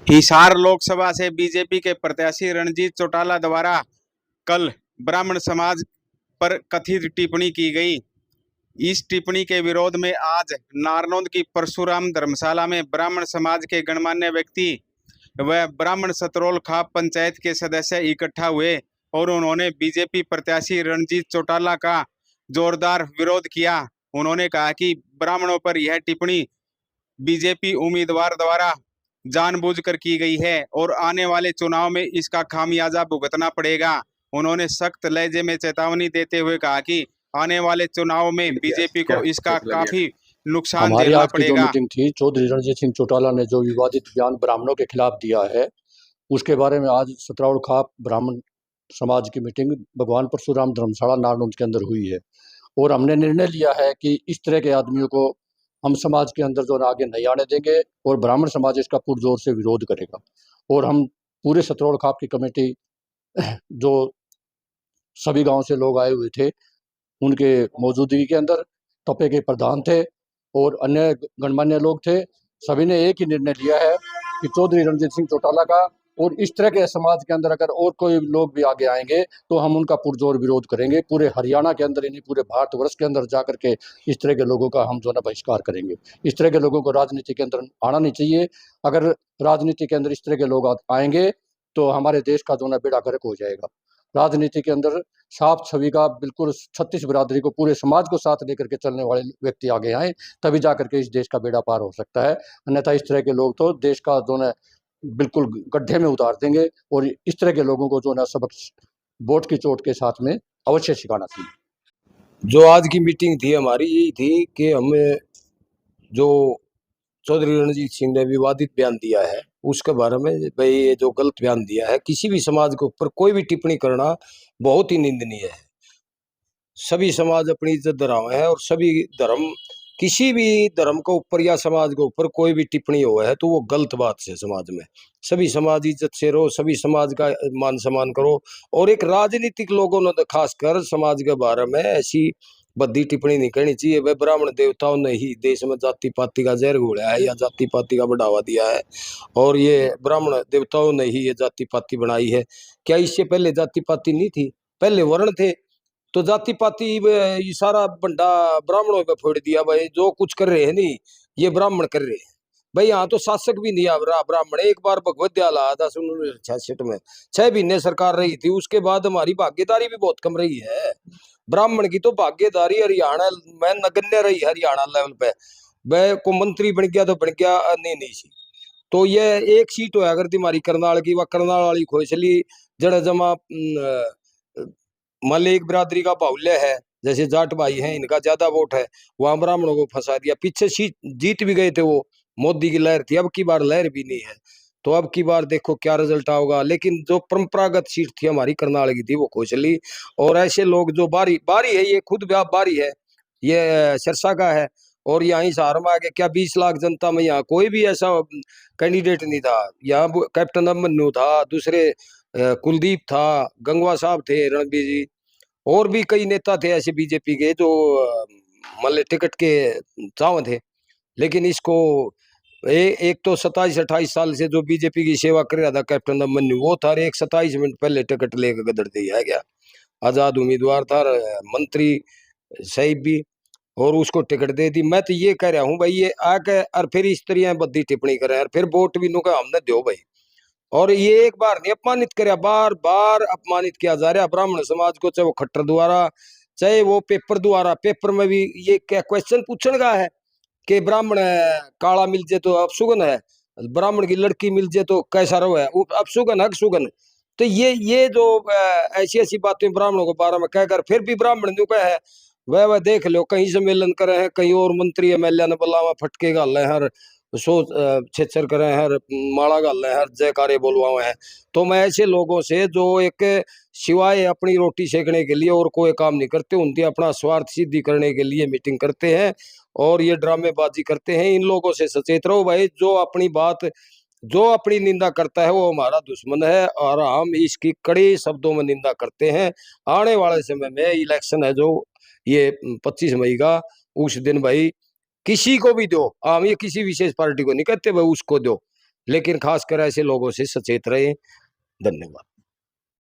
हिसार लोकसभा से बीजेपी के प्रत्याशी रणजीत चौटाला द्वारा कल ब्राह्मण समाज पर कथित टिप्पणी की गई। इस टिप्पणी के विरोध में आज नारनौंद की परशुराम धर्मशाला में ब्राह्मण समाज के गणमान्य व्यक्ति व ब्राह्मण सतरोल खाप पंचायत के सदस्य इकट्ठा हुए और उन्होंने बीजेपी प्रत्याशी रणजीत चौटाला का जोरदार विरोध किया। उन्होंने कहा कि ब्राह्मणों पर यह टिप्पणी बीजेपी उम्मीदवार द्वारा जानबूझकर की गई है और आने वाले चुनाव में इसका खामियाजा भुगतना पड़ेगा। उन्होंने सख्त लहजे में चेतावनी देते हुए कहा कि आने वाले चुनाव में बीजेपी को इसका काफी नुकसान हमारी झेलना आज की जो पड़ेगा। मीटिंग थी, चौधरी रणजीत सिंह चौटाला ने जो विवादित बयान ब्राह्मणों के खिलाफ दिया है, उसके बारे में आज सतराउड़ खाप ब्राह्मण समाज की मीटिंग भगवान परशुराम धर्मशाला नारनौंद के अंदर हुई है और हमने निर्णय लिया है कि इस तरह के आदमियों को हम समाज के अंदर जो आगे नहीं आने देंगे और ब्राह्मण समाज इसका पुरजोर से विरोध करेगा। और हम पूरे सतराउड़ खाप की कमेटी, जो सभी गांव से लोग आए हुए थे, उनके मौजूदगी के अंदर तपे के प्रधान थे और अन्य गणमान्य लोग थे, सभी ने एक ही निर्णय लिया है कि चौधरी रणजीत सिंह चौटाला का और इस तरह के समाज के अंदर अगर और कोई लोग भी आगे आएंगे तो हम उनका पुरजोर विरोध करेंगे। पूरे हरियाणा के अंदर, यानी पूरे भारतवर्ष के अंदर जाकर के इस तरह के लोगों का हम जो है बहिष्कार करेंगे। इस तरह के लोगों को राजनीति के अंदर आना नहीं चाहिए। अगर राजनीति के अंदर इस तरह के लोग आएंगे तो हमारे देश का जो है बेड़ा गर्क हो जाएगा। राजनीति के अंदर साफ छवि का बिल्कुल 36 बिरादरी को, पूरे समाज को साथ लेकर के चलने वाले व्यक्ति आगे आए, तभी जाकर के इस देश का बेड़ा पार हो सकता है। अन्यथा इस तरह के लोग तो देश का जो है बिल्कुल गड्ढे में उतार देंगे और इस तरह के लोगों को जो है सबक वोट की चोट के साथ में अवश्य सिखाना चाहिए। जो आज की मीटिंग थी हमारी यही थी कि हमें जो चौधरी रणजीत सिंह ने विवादित बयान दिया है उसके बारे में, भाई ये जो गलत बयान दिया है, किसी भी समाज के ऊपर कोई भी टिप्पणी करना बहुत ही निंदनीय है। सभी समाज अपनी इज्जत धरावे हैं और सभी धर्म, किसी भी धर्म के ऊपर या समाज के ऊपर कोई भी टिप्पणी हो है तो वो गलत बात है। समाज में सभी समाज इज्जत से रहो, सभी समाज का मान सम्मान करो। और एक राजनीतिक लोगों ने खासकर समाज के बारे में ऐसी बद्दी टिप्पणी नहीं करनी चाहिए। वह ब्राह्मण देवताओं ने ही देश में जाति पाति का जहर घोला है या जाति पाति का बढ़ावा दिया है और ये ब्राह्मण देवताओं ने ही ये जाति पाति बनाई है। क्या इससे पहले जाति पाति नहीं थी? पहले वर्ण थे। तो जाति पाति सारा बंडा ब्राह्मणों पे फोड़ दिया। भाई जो कुछ कर रहे हैं नहीं ये ब्राह्मण कर रहे हैं। भाई यहाँ तो शासक भी नहीं आ रहा ब्राह्मण। एक बार भगवत दयाल आया था 1966 में, 6 महीने सरकार रही थी, उसके बाद हमारी भागीदारी भी बहुत कम रही है। ब्राह्मण की तो भागीदारी हरियाणा में नगण्य रही, हरियाणा लेवल पे। वह को मंत्री बन गया तो बन गया, नहीं सी। तो ये एक सीट होया करती हमारी करनाल की, वह करनाल वाली खोसली जड़ जमा मान ली एक बिरादरी का बाहुल्य है, जैसे जाट भाई हैं, इनका ज्यादा वोट है, वहां ब्राह्मणों को फंसा दिया। पीछे सीट जीत भी गए थे, वो मोदी की लहर थी, अब की बार लहर भी नहीं है। तो अब की बार देखो क्या रिजल्ट होगा। लेकिन जो परंपरागत सीट थी हमारी करनाल की थी वो खोचली। और ऐसे लोग जो बारी बारी है, ये खुद बारी है, ये सिरसा का है और यहाँ हिसार में आगे क्या 20 लाख जनता में यहाँ कोई भी ऐसा कैंडिडेट नहीं था। यहाँ कैप्टन अभिमन्यु था, दूसरे कुलदीप था, गंगवा साहब थे, रणबीर जी, और भी कई नेता थे ऐसे बीजेपी के जो मतलब टिकट के चाव थे। लेकिन इसको एक तो 27-28 साल से जो बीजेपी की सेवा कर रहा था कैप्टन अभिमन्यु, वो था, एक 27 मिनट पहले टिकट लेकर गदर दिया गया। आजाद उम्मीदवार था, मंत्री साहिब भी, और उसको टिकट दे दी। मैं तो ये कह रहा हूँ भाई, ये आके और फिर इस तरह बद्दी टिप्पणी करें और फिर वोट भी नु का हमने दो भाई। और ये एक बार नहीं अपमानित करे, बार बार अपमानित किया जा रहा ब्राह्मण समाज को, चाहे वो खट्टर द्वारा चाहे वो पेपर द्वारा। पेपर में भी ये क्या क्वेश्चन पूछने का है कि ब्राह्मण काला मिल जाए तो अपशुगन है, ब्राह्मण की लड़की मिल जाए तो कैसा रो है, वो अपशुगन है सुगन। तो ये जो ऐसी ऐसी बातें ब्राह्मणों के बारे में कहकर फिर भी ब्राह्मण जो कह है वह देख लो, कहीं सम्मेलन करे हैं, कहीं और मंत्री एमएलए ने बुलावा फटके गाल हर सो छेचर करे हैं, हर माला गाल है, हर जयकारे बोलवाए हैं। तो मैं ऐसे लोगों से जो एक सिवाय अपनी रोटी सेकने के लिए और कोई काम नहीं करते, उनकी अपना स्वार्थ सिद्धि करने के लिए मीटिंग करते हैं और ये ड्रामेबाजी करते हैं, इन लोगों से सचेत रहो भाई। जो अपनी बात, जो अपनी निंदा करता है वो हमारा दुश्मन है और हम इसकी कड़े शब्दों में निंदा करते हैं। आने वाले समय में इलेक्शन है जो ये 25 मई का, उस दिन भाई किसी को भी दो, हम ये किसी विशेष पार्टी को नहीं कहते भाई उसको दो, लेकिन खासकर ऐसे लोगों से सचेत रहे। धन्यवाद।